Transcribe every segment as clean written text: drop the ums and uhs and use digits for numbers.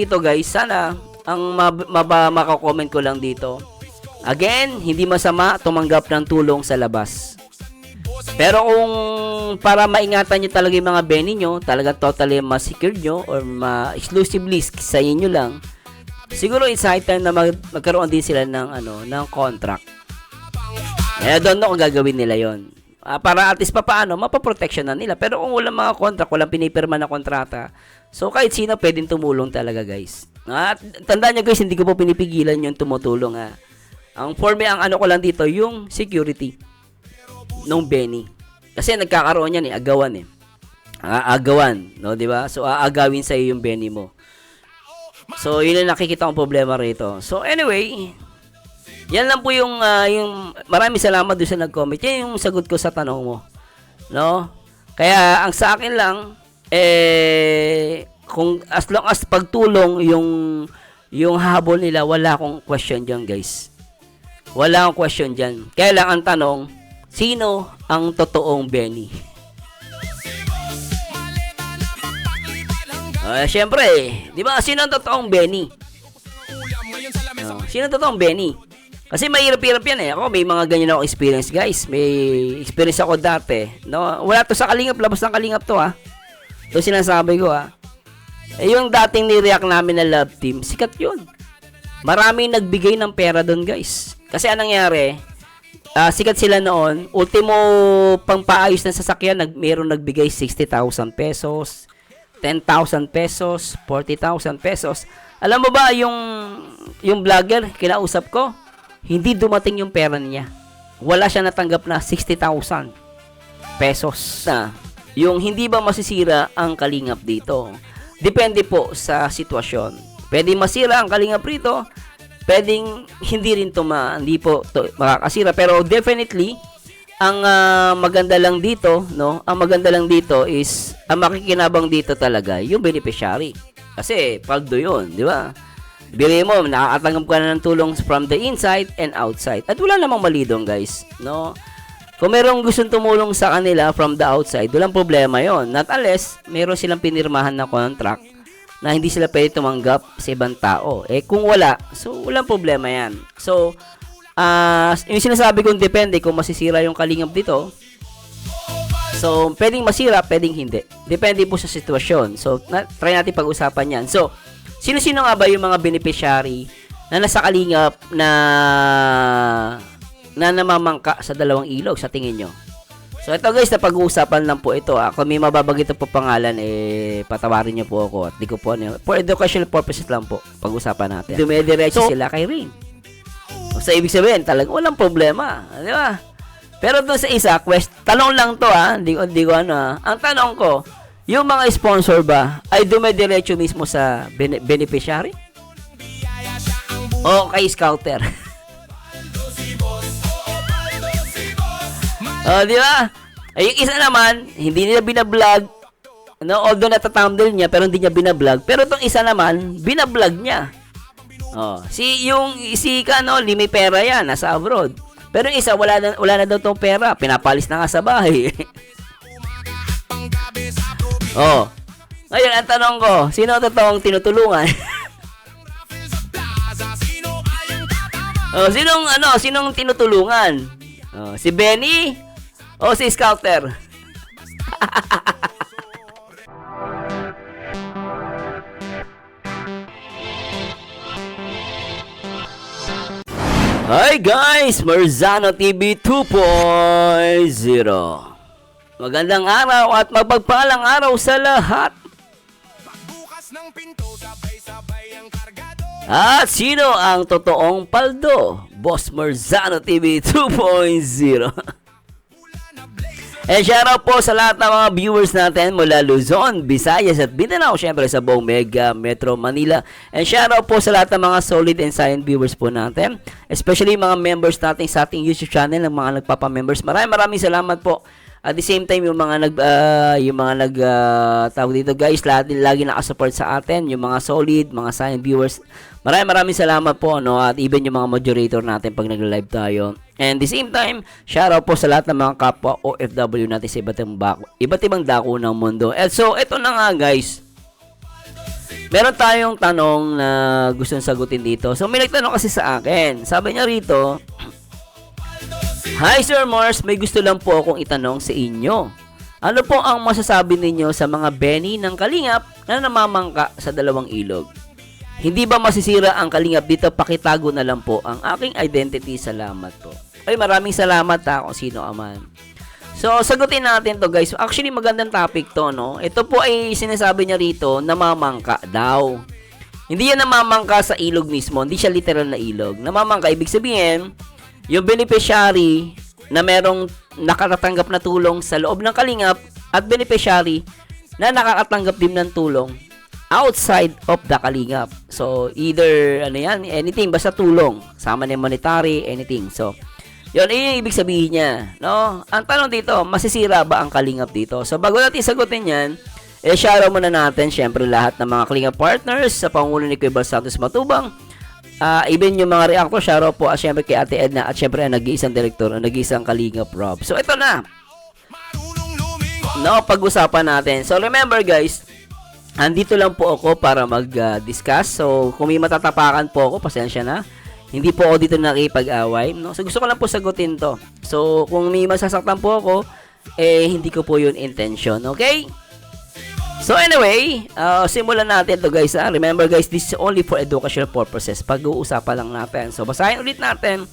Dito guys, sana ang mako-comment ko lang dito. Again, hindi masama tumanggap ng tulong sa labas. Pero kung para maingatan nyo talaga yung mga Benny nyo, talaga totally ma-secure nyo or ma-exclusively sa inyo lang, siguro it's high time na magkaroon din sila ng contract. I don't know kung gagawin nila yon. Para at least papaano, mapaprotection na nila. Pero kung walang mga contract, walang pinipirma na kontrata, so kahit sino pwedeng tumulong talaga guys. At tandaan nyo guys, hindi ko po pinipigilan yung tumutulong ha. Ang for me, ang ko lang dito, yung security nung Benny. Kasi nagkakaroon yan agawan agawan, no, di ba? So aagawin sa iyo yung Benny mo. So yun ang nakikita kong problema rito. So anyway, yan lang po yung maraming salamat doon sa nag-comment. Yan yung sagot ko sa tanong mo. No? Kaya ang sa akin lang kung as long as pagtulong yung habol nila, wala akong question diyan, guys. Wala akong question diyan. Kaya lang ang tanong, sino ang totoong Benny? Syempre, di ba? Sino ang totoong Benny? Sino ang totoong Benny? Kasi mahirap-hirap yan eh. Ako, may mga ganyan ako experience, guys. May experience ako dati. No? Wala to sa Kalingap. Labas ng Kalingap to, ha. Ito sinasabi ko, ha. Yung dating ni-react namin na love team, sikat yun. Maraming nagbigay ng pera doon, guys. Kasi anong nangyari, sikat sila noon. Ultimo pangpaayos ng sasakyan, mayroong nagbigay 60,000 pesos, 10,000 pesos, 40,000 pesos. Alam mo ba, yung vlogger, kinausap ko, hindi dumating yung pera niya. Wala siya natanggap na 60,000 pesos na. Yung hindi ba masisira ang Kalingap dito? Depende po sa sitwasyon. Pwedeng masira ang Kalingap rito, pwedeng hindi rin hindi po makakasira. Pero definitely, ang maganda lang dito, no? Ang maganda lang dito is, ang makikinabang dito talaga, yung beneficiary. Kasi, paldo yun, di ba? Bili mo, nakakatanggap ka na ng tulong from the inside and outside. At wala namang mali doon, guys. No? Kung merong gustong tumulong sa kanila from the outside, walang problema yon. Not unless, meron silang pinirmahan na contract na hindi sila pwede tumanggap sa ibang tao. Kung wala, so walang problema yan. So, yung sinasabi kong depende kung masisira yung Kalingap dito. So, pwedeng masira, pwedeng hindi. Depende po sa sitwasyon. So, try natin pag-usapan yan. So, sino-sino nga ba yung mga beneficiary na nasa Kalingap na namamangka sa dalawang ilog sa tingin nyo? So ito guys, na pag-uusapan lang po ito. Kung may mababagito po pangalan, patawarin nyo po ako at di ko po for educational purposes lang po pag-usapan natin. Dumediretso sila kay Rain. So ibig sabihin, talagang walang problema, di ba? Pero doon sa isa, tanong lang to hindi ko ang tanong ko, yung mga sponsor ba ay dumediretso mismo sa beneficiary? O kay scouter? Di ba? Yung isa naman, hindi nila binablog. No, although nata-thumbnail niya pero hindi niya binablog. Pero itong isa naman, binablog niya. Si may pera yan, nasa abroad. Pero yung isa, wala na daw tong pera. Pinapalis na nga sa bahay. Ngayon, ang tanong ko, sino totoong tinutulungan? Sinong tinutulungan? Si Benny o si Scouter? Hi guys, Marzano TV 2.0. Magandang araw at mapagpalang araw sa lahat. At sino ang totoong paldo? Boss Marzano TV 2.0. And shoutout po sa lahat ng mga viewers natin mula Luzon, Visayas at Mindanao, syempre sa buong Mega Metro Manila. And shoutout po sa lahat ng mga solid and silent viewers po natin, especially mga members natin sa ating YouTube channel, ng mga nagpapa-members. Maraming salamat po. At the same time, yung mga tawag dito guys, lagi nakasupport sa atin, yung mga solid, mga silent viewers. Maraming salamat po, no? At even yung mga moderator natin pag nag-live tayo. And the same time, shoutout po sa lahat ng mga kapwa OFW natin sa iba't ibang dako ng mundo. And so, ito na nga guys. Meron tayong tanong na gustong sagutin dito. So, may nagtanong kasi sa akin. Sabi niya rito, Hi Sir Mars, may gusto lang po akong itanong sa inyo. Ano po ang masasabi ninyo sa mga Benny ng Kalingap na namamangka sa dalawang ilog? Hindi ba masisira ang Kalingap dito? Pakitago na lang po ang aking identity. Salamat po. Ay, maraming salamat kung sino aman. So, sagutin natin to guys. Actually, magandang topic to, no? Ito po ay sinasabi niya rito, namamangka daw. Hindi yan namamangka sa ilog mismo. Hindi siya literal na ilog. Namamangka, ibig sabihin, yung beneficiary na merong nakakatanggap na tulong sa loob ng Kalingap at beneficiary na nakakatanggap din ng tulong outside of the Kalingap. So, either, anything, basta tulong. Sama na monetary, anything. So, yun yung ibig sabihin niya, no? Ang tanong dito, masisira ba ang Kalingap dito? So, bago natin sagutin yan, shoutout muna natin, syempre, lahat ng mga Kalingap partners sa pangulo ni Kuya Bal Santos Matubang. Even yung mga reactor, shoutout po, syempre kay Ate Edna, at syempre, nag-iisang director, nag-iisang Kalingap Rob. So, ito na. No, pag-usapan natin. So, remember guys, andito lang po ako para mag-discuss. So, kung may matatapakan po ako, pasensya na. Hindi po ako dito nakipag-away, no? So, gusto ko lang po sagutin to. So, kung may masasaktan po ako, hindi ko po yun intention, okay? So, anyway, simulan natin to guys, ha? Remember guys, this is only for educational purposes. Pag-uusapan lang natin. So, basahin ulit natin.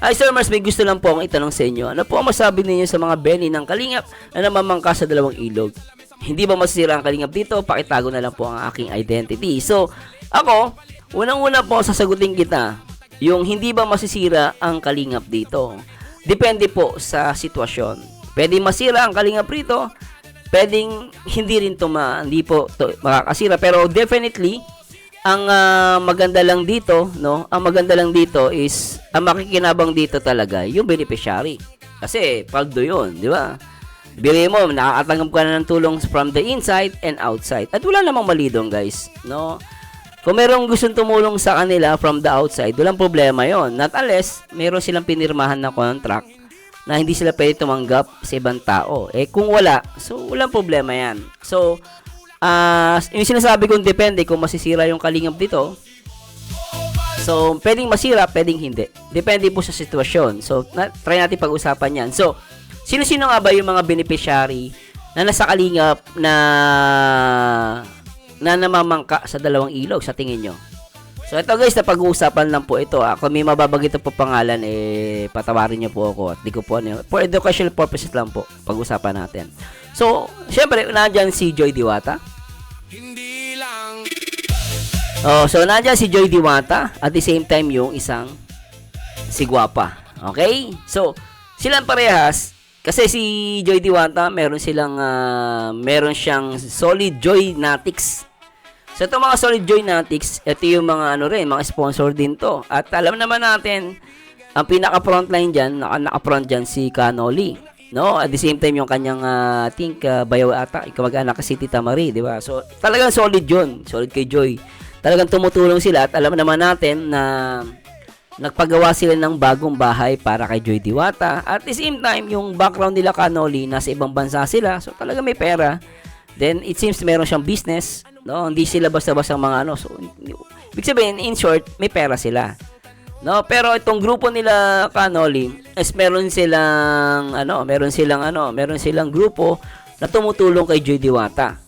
Hi, Sir Mars, may gusto lang po akong itanong sa inyo. Ano po ang masabi ninyo sa mga Benny ng Kalingap na namamangka sa dalawang ilog? Hindi ba masisira ang Kalingap dito? Pakitago na lang po ang aking identity. So, ako, unang-una po sasagutin kita. Yung hindi ba masisira ang Kalingap dito? Depende po sa sitwasyon. Pwedeng masira ang Kalingap rito, pwedeng hindi rin hindi po makakasira. Pero definitely, ang maganda lang dito, no? Ang maganda lang dito is, ang makikinabang dito talaga, yung beneficiary. Kasi, paldo yun, di ba? Bili mo, nakakatanggap ka na ng tulong from the inside and outside. At wala namang mali doon, guys, no? Kung merong gustong tumulong sa kanila from the outside, walang problema yon. Not unless, meron silang pinirmahan na contract na hindi sila pwede tumanggap sa ibang tao. Kung wala, so walang problema yan. So, yung sinasabi kong depende kung masisira yung Kalingap dito. So, pwedeng masira, pwedeng hindi. Depende po sa sitwasyon. So, try natin pag-usapan yan. So, sino-sino nga ba yung mga beneficiary na nasa Kalingap na namamangka sa dalawang ilog sa tingin nyo? So ito guys, na pag-uusapan lang po ito. Kung may mababagito po pangalan, patawarin nyo po ako at di ko po for educational purposes lang po pag-usapan natin. So syempre nandiyan si Joy Diwata. Hindi lang. So nandiyan si Joy Diwata at the same time yung isang si Guapa. Okay, so silang parehas. Kasi si Joy Diwata, meron siyang Solid Joy Natics. So, itong mga Solid Joy Natics, ito yung mga mga sponsor din to. At alam naman natin, ang pinaka-frontline dyan, naka-front dyan si Canoli. No? At the same time, yung kanyang, bayaw ata, kamag-anak si Tita Marie, di ba? So, talagang solid yun. Solid kay Joy. Talagang tumutulong sila at alam naman natin na nagpagawa sila ng bagong bahay para kay Joy Diwata. At the same time, yung background nila Canoli, nasa ibang bansa sila. So, talaga may pera. Then, it seems meron siyang business. No? Hindi sila basta-basta mga So, ibig sabihin, in short, may pera sila. No? Pero itong grupo nila Canoli, is meron silang grupo na tumutulong kay Joy Diwata.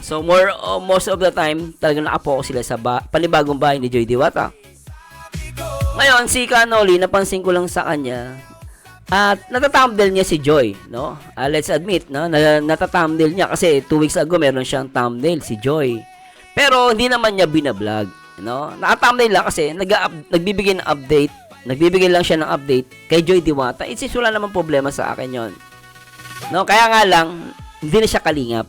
So, most of the time, talagang nakapokus sila sa panibagong bahay ni Joy Diwata. Ngayon, si Canoli, napansin ko lang sa kanya, at natatamdel niya si Joy, no? Let's admit, no? Natatamdel niya kasi 2 weeks ago meron siyang thumbnail si Joy. Pero hindi naman niya binablog, no? Nakatamdel lang kasi nagbibigay ng update, nagbibigay lang siya ng update kay Joy Diwata. It's wala namang problema sa akin 'yon. No, kaya nga lang hindi na siya Kalingap,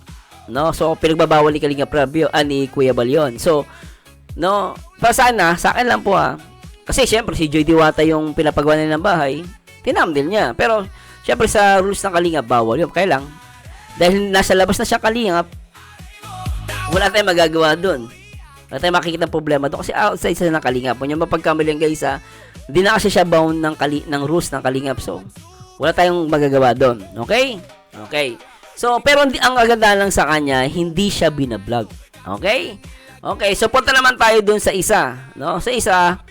no? So pinagbabawal ni Kalingap Rabio ni Kuya Bal yun. So, no, para sana sa akin lang po kasi syempre si Joy Diwata yung pinapagawa niya ng bahay, tinamdil niya. Pero syempre sa rules ng Kalingap bawal yun. Kaya lang dahil nasa labas na siya Kalingap, wala tayong magagawa doon. Wala tayong makikita ng problema doon kasi outside sa ng Kalingap. Kung yung mapagkamaling guys hindi na kasi siya bound ng rules ng Kalingap. So wala tayong magagawa doon. Okay? Okay. So pero ang aganda lang sa kanya, hindi siya binablog. Okay? Okay, so punta naman tayo dun sa isa, no? Sa isa,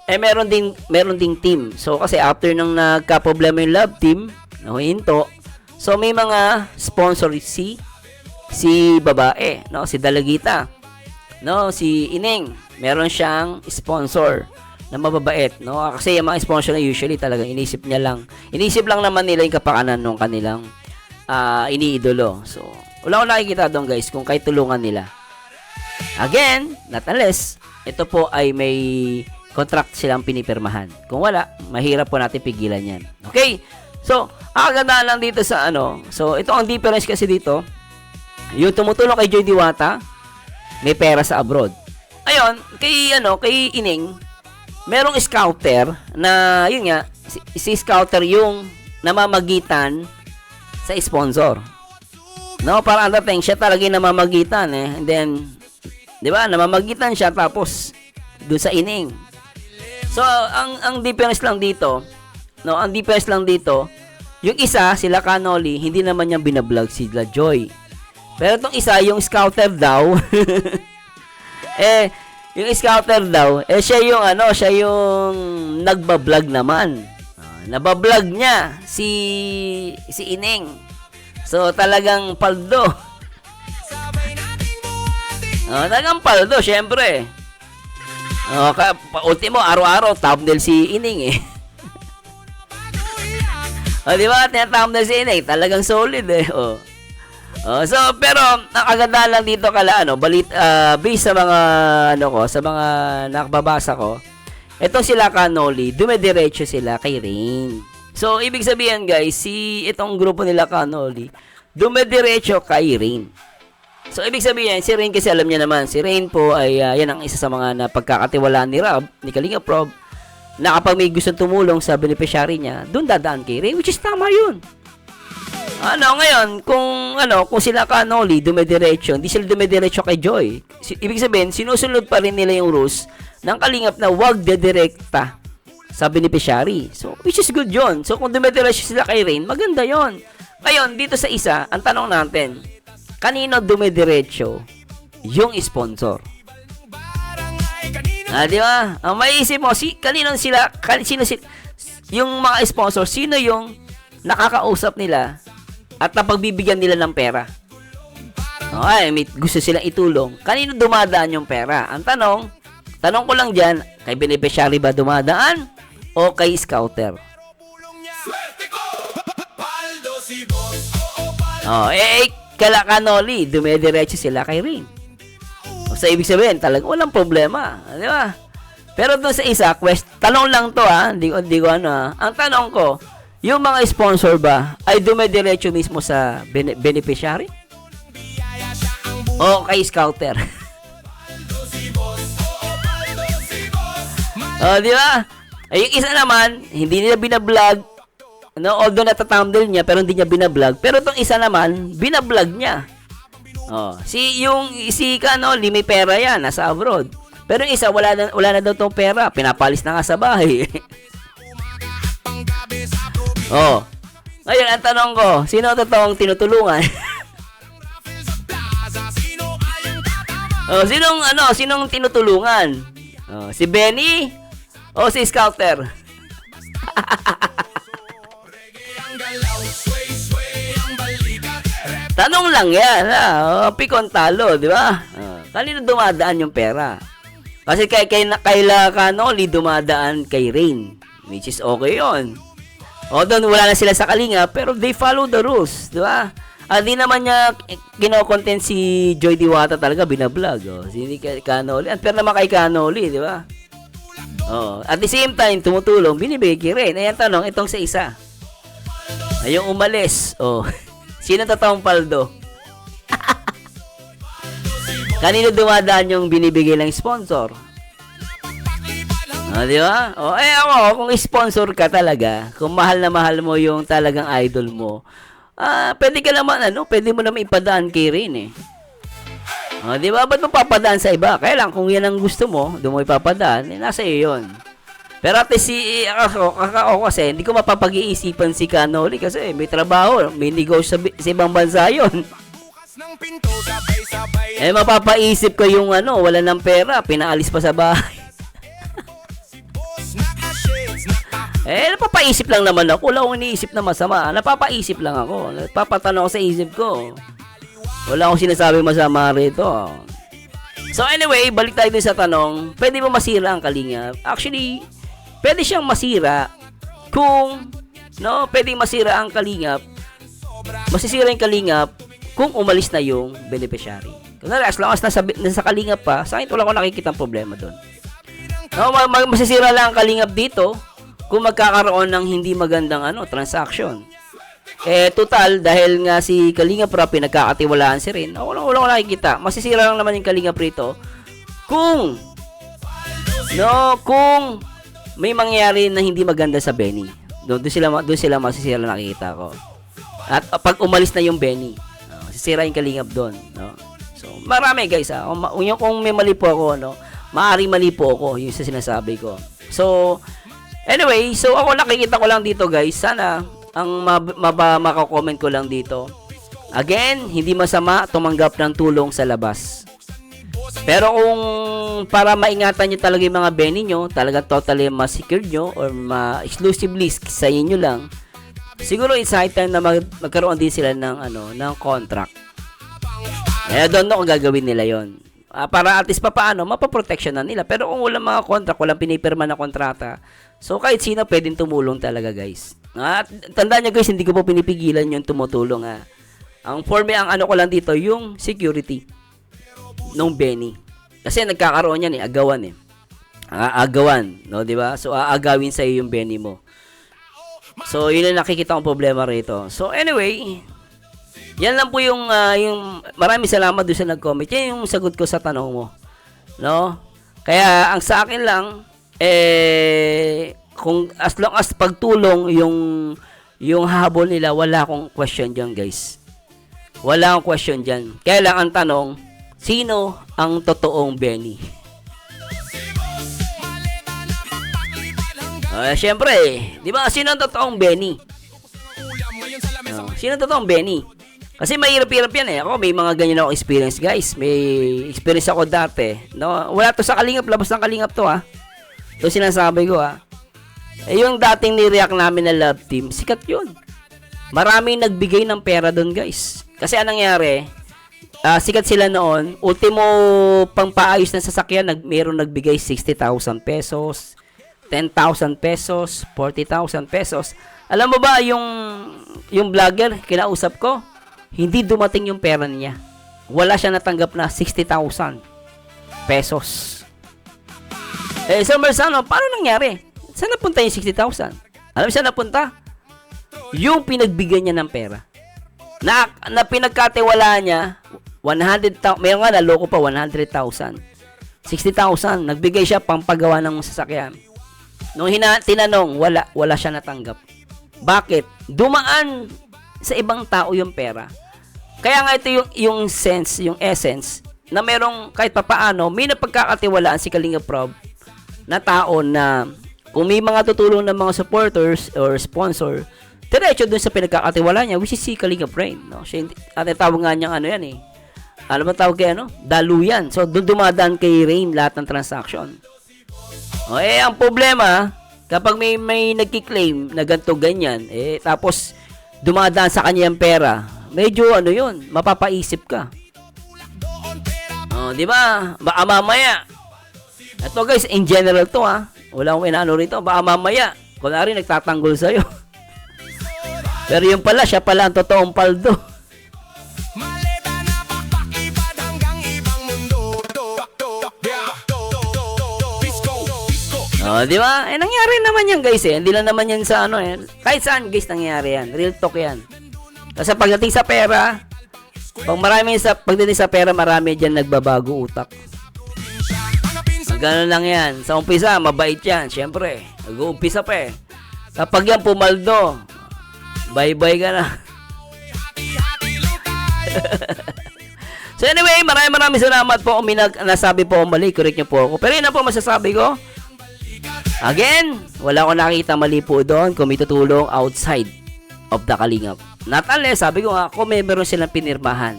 meron ding team. So kasi after nang nagka-problema yung love team, nahuhinto. So may mga sponsor si babae, no? Si Dalagita. No, si Ineng, meron siyang sponsor na mababait, no? Kasi yung mga sponsor na usually talagang inisip lang naman nila yung kapakanan ng kanilang iniidolo. So, wala akong nakikita doon guys kung kahit tulungan nila. Again, not unless, ito po ay may contract silang pinipirmahan. Kung wala, mahirap po natin pigilan yan. Okay? So, ang ganda lang dito sa so ito ang difference kasi dito, yung tumutulong kay Joy Diwata, may pera sa abroad. Ayun, kay Ineng, merong scouter na, yun nga, si scouter yung namamagitan sa sponsor. No, para ang dating, siya talaga yung namamagitan And then, di ba, namamagitan siya tapos doon sa Ineng. So, ang difference lang dito, yung isa, sila Canoli, hindi naman niya binablog sila Joy. Pero itong isa, yung scouter daw, yung scouter daw, siya yung nagbablog naman. Nabablog niya si Ineng. So, talagang paldo. Talagang paldo, syempre. Ultimo, araw-araw, thumbnail si Ineng di ba? Thumbnail si Ineng, talagang solid so, pero ang aganda lang dito based sa mga sa mga nakababasa ko, itong sila Canoli, dumediretso sila kay Rain. So, ibig sabihin guys, itong grupo nila Canoli, dumediretso kay Rain. So, ibig sabihin, si Rain kasi alam niya naman, si Rain po ay yan ang isa sa mga napagkakatiwalaan ni Rob, ni Kalinga Prob, na kapag may gustong tumulong sa beneficiary niya, doon dadaan kay Rain, which is tama yun. Ngayon, kung sila Canoli dumediretso, hindi sila dumediretso kay Joy. Ibig sabihin, sinusunod pa rin nila yung rules ng Kalingap na wag dedirekta sa beneficiary. So, which is good yon. So, kung dumediretso sila kay Rain, maganda yon. Ngayon, dito sa isa, ang tanong natin, kanino dumediretso yung sponsor? Di ba? Ang maisip mo, sino yung mga sponsor, sino yung nakakausap nila at napagbibigyan nila ng pera? May gusto silang itulong. Kanino dumadaan yung pera? Ang tanong ko lang dyan, kay beneficiary ba dumadaan o kay scouter? Kala Canoli, dumediretso sila kay Rain. So, ibig sabihin, talagang walang problema. Di ba? Pero doon sa isa, tanong lang to hindi ko Ang tanong ko, yung mga sponsor ba ay dumediretso mismo sa beneficiary? O kay scouter? Di ba? Yung isa naman, hindi nila binablog. Although nata-thumbnail niya, pero hindi niya binablog. Pero itong isa naman, binablog niya. Si Canoli, may pera yan, nasa abroad. Pero yung isa, wala na daw tong pera. Pinapalis na nga sa bahay. Ngayon, ang tanong ko, sino totoong tinutulungan? Sinong tinutulungan? Si Benny o si Scouter? Tanong lang yan, pikon talo, di ba? Kanino dumadaan yung pera? Kasi kay Canoli dumadaan kay Rain, which is okay yon. Doon wala na sila sa Kalinga, pero they follow the rules, di ba? Di naman niya kino-content si Joy Diwata talaga binablog. Si Canoli, pero naman kay Canoli, di ba? At the same time, tumutulong, binibigay kay Rain. Ayan tanong, itong sa isa. Yung umalis, sino totoong paldo? Kanino dumadaan yung binibigay ng sponsor? Di ba? Ako, kung sponsor ka talaga, kung mahal na mahal mo yung talagang idol mo, pwede ka naman, pwede mo naman ipadaan kay Rain di ba? Ba't mo papadaan sa iba? Kaya lang, kung yan ang gusto mo, doon mo ipapadaan, nasa iyo yun. Pero ate ako kasi, hindi ko mapapag-iisipan si Canoli kasi may trabaho, may negosyo sa ibang bansa yun. Eh, mapapaisip ko yung ano, wala ng pera, pinaalis pa sa bahay. Eh, napapaisip lang naman ako. Wala akong iniisip na masama. Napapaisip lang ako. Napapatanong ako sa isip ko. Wala akong sinasabi masama rito. So anyway, balik tayo dun sa tanong. Pwede ba masira ang kalingap? Actually, pwede siyang masira kung, no, pwede masira ang kalingap. Masisira yung kalingap kung umalis na yung beneficiary. Kunwari, as long as nasa kalingap pa, sa akin wala ko nakikita problema doon. No, masisira lang ang kalingap dito kung magkakaroon ng hindi magandang transaction. Eh, total, dahil nga si Kalingap Rap nagkakatiwalaan si Rin, wala ko nakikita. Masisira lang naman yung Kalingap rito kung may mangyayari na hindi maganda sa Benny. Doon sila masisira na nakikita ko. At pag umalis na yung Benny, masisira yung Kalingap doon. No? So, marami guys. Kung may mali po ako, maaaring mali po ako yung sa sinasabi ko. So, anyway, so ako nakikita ko lang dito guys, sana ang makakomment ko lang dito. Again, hindi masama tumanggap ng tulong sa labas. Pero kung para maingatan nyo talaga yung mga Benny nyo, talaga totally ma-secure nyo or ma-exclusively sa inyo lang, siguro it's high time na magkaroon din sila ng contract. I don't know kung gagawin nila yon. Para at least paano, mapaprotection na nila. Pero kung walang mga contract, walang pinipirma na kontrata, so kahit sino pwedeng tumulong talaga guys. At tandaan nyo guys, hindi ko po pinipigilan yung tumutulong ha. Ang for me, ang ko lang dito, yung security nung Benny. Kasi nagkakaroon yan agawan agawan, no, di ba? So aagawin sa iyo yung Benny mo. So yun ang nakikita kong problema rito. So anyway, yan lang po yung maraming salamat doon sa nag-comment. Yan yung sagot ko sa tanong mo. No? Kaya ang sa akin lang kung as long as pagtulong yung habol nila, wala akong question diyan, guys. Wala akong question diyan. Kaya lang ang tanong, sino ang totoong Benny? Syempre, di ba? Sino ang totoong Benny? Sino ang totoong Benny? Kasi mahirap-hirap yan Ako, may mga ganyan ako experience, guys. May experience ako dati. No? Wala to sa Kalingap. Labas ng Kalingap to, Ito sinasabi ko, yung dating ni-react namin na love team, sikat yun. Maraming nagbigay ng pera doon, guys. Kasi anong nangyari, sikat sila noon. Ultimo pangpaayos ng sasakyan, mayroong nagbigay 60,000 pesos, 10,000 pesos, 40,000 pesos. Alam mo ba, yung vlogger, kinausap ko, hindi dumating yung pera niya. Wala siya natanggap na 60,000 pesos. So Marsano, paano nangyari? Saan napunta yung 60,000? Alam mo saan napunta? Yung pinagbigyan niya ng pera. Na pinagkatiwala niya, 100,000, mayroon nga naloko pa, 100,000. 60,000, nagbigay siya pampagawa ng sasakyan. Nung tinanong, wala siya natanggap. Bakit? Dumaan sa ibang tao yung pera. Kaya nga ito yung sense, yung essence, na merong kahit papaano, may napagkakatiwalaan si Kalingap Rob na tao na kung may mga tutulong ng mga supporters or sponsor, diretso dun sa pinagkakatiwala niya, which is si Kalingap Rain. No? At tawag nga niyang yan Ano ba tawag kaya, daluyan. So, doon dumadaan kay Rain lahat ng transaction. Ang problema, kapag may nagkiklaim na ganito ganyan, tapos dumadaan sa kanya yung pera, medyo yun, mapapaisip ka. Di ba? Baka mamaya. Ito guys, in general to Wala akong inaano rito. Baka mamaya, kunwari nagtatanggol sa'yo. Pero yung pala, siya pala ang totoong paldo. Di ba? Nangyari naman yan guys Hindi lang naman yan sa kahit saan guys nangyari yan. Real talk yan. Kasi pagdating sa pera, pagdating sa pera, marami dyan nagbabago utak. Gano'n lang yan. Sa umpisa, mabait yan. Siyempre, nag-uumpisa pa Kapag yan pumaldo, bye-bye ka na. So anyway, maraming salamat po. Nasabi po mali, correct nyo po ako. Pero yun na po masasabi ko. Again, wala akong nakita mali po doon kung may tutulong outside of the Kalingap. Not unless, sabi ko nga, kung may meron silang pinirmahan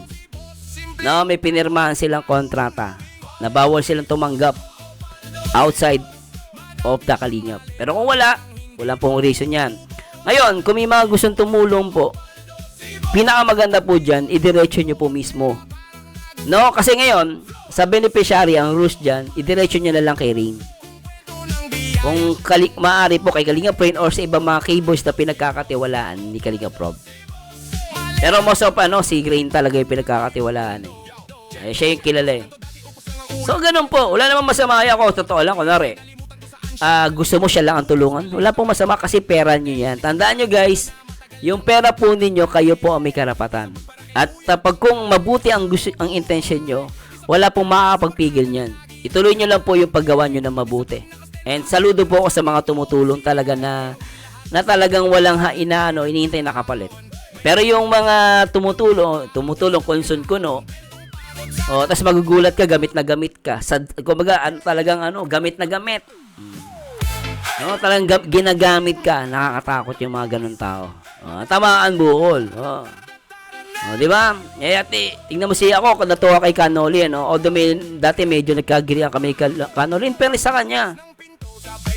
No, may pinirmahan silang kontrata na bawal silang tumanggap outside of the Kalingap. Pero kung wala pong reason yan. Ngayon, kung may mga gustong tumulong po, pinakamaganda po dyan, idiretso nyo po mismo. No, kasi ngayon, sa beneficiary, ang rules dyan, idiretso nyo na lang kay Rain. Kung maaari po kay Kalingap Rain or sa ibang mga keyboards na pinagkakatiwalaan ni Kalingap Rob. Pero most of si Rain talaga yung pinagkakatiwalaan eh. Siya yung kilala eh. So, ganun po. Wala namang masama ako. Totoo lang, kunwari. Gusto mo siya lang ang tulungan. Wala pong masama kasi pera nyo yan. Tandaan nyo guys, yung pera po ninyo, kayo po ang may karapatan. At pag kung mabuti ang intention nyo, wala pong makakapagpigil niyan. Ituloy nyo lang po yung paggawa nyo ng mabuti. And saludo po ako sa mga tumutulong talaga na talagang walang iniintay na kapalit. Pero yung mga tumutulong concern ko no. Tapos magugulat ka, gamit na gamit ka. Kumbaga, talagang gamit na gamit. No, talagang ginagamit ka, nakakatakot yung mga ganun tao. Tamaan bukol. Di ba? Tingnan mo siya ako, natuwa kay Canoli, Although dati medyo nagkagirihan kami kay Canoli, pero sa kanya.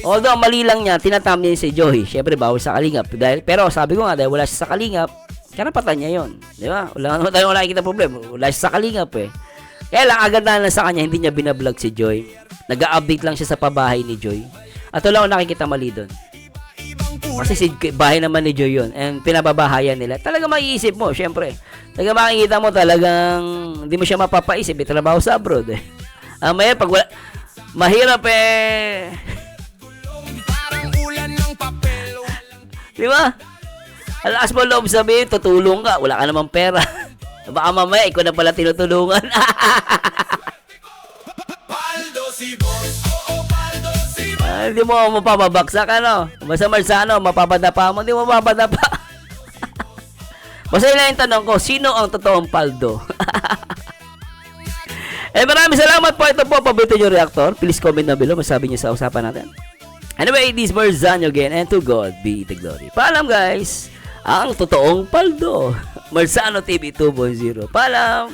Although mali lang niya, tinatam niya si Joey. Syempre bawal sa Kalingap. Pero sabi ko nga, dahil wala siya sa Kalingap, karapatan niya yun. Di ba? Wala naman tayo nakikita problema. Wala siya sa Kalingap eh. Kaya lang, agad na sa kanya, hindi niya binablog si Joy. Nag-update lang siya sa pabahay ni Joy. At wala akong nakikita mali doon. Kasi si bahay naman ni Joy yun. And pinababahayan nila. Talaga maiisip mo, syempre. Talaga makikita mo talagang hindi mo siya mapapaisip. Trabaho sa abroad eh. May pag wala, mahirap eh. Di ba? Alakas mo loob sabihin, tutulong ka. Wala ka namang pera. Baka mamaya, ikaw na pala tinutulungan. Hindi mo mapapabaksak, Basta Marzano, mapapadapa mo. Hindi mo mapapadapa. Basta yun lang yung tanong ko, sino ang totoong paldo? Maraming salamat po. Ito po, paborito nyo reactor. Please comment na below. Masabi nyo sa usapan natin. Anyway, this is Marzano again, and to God be the glory. Paalam guys, ang totoong paldo. Marzano TV 2.0. Paalam.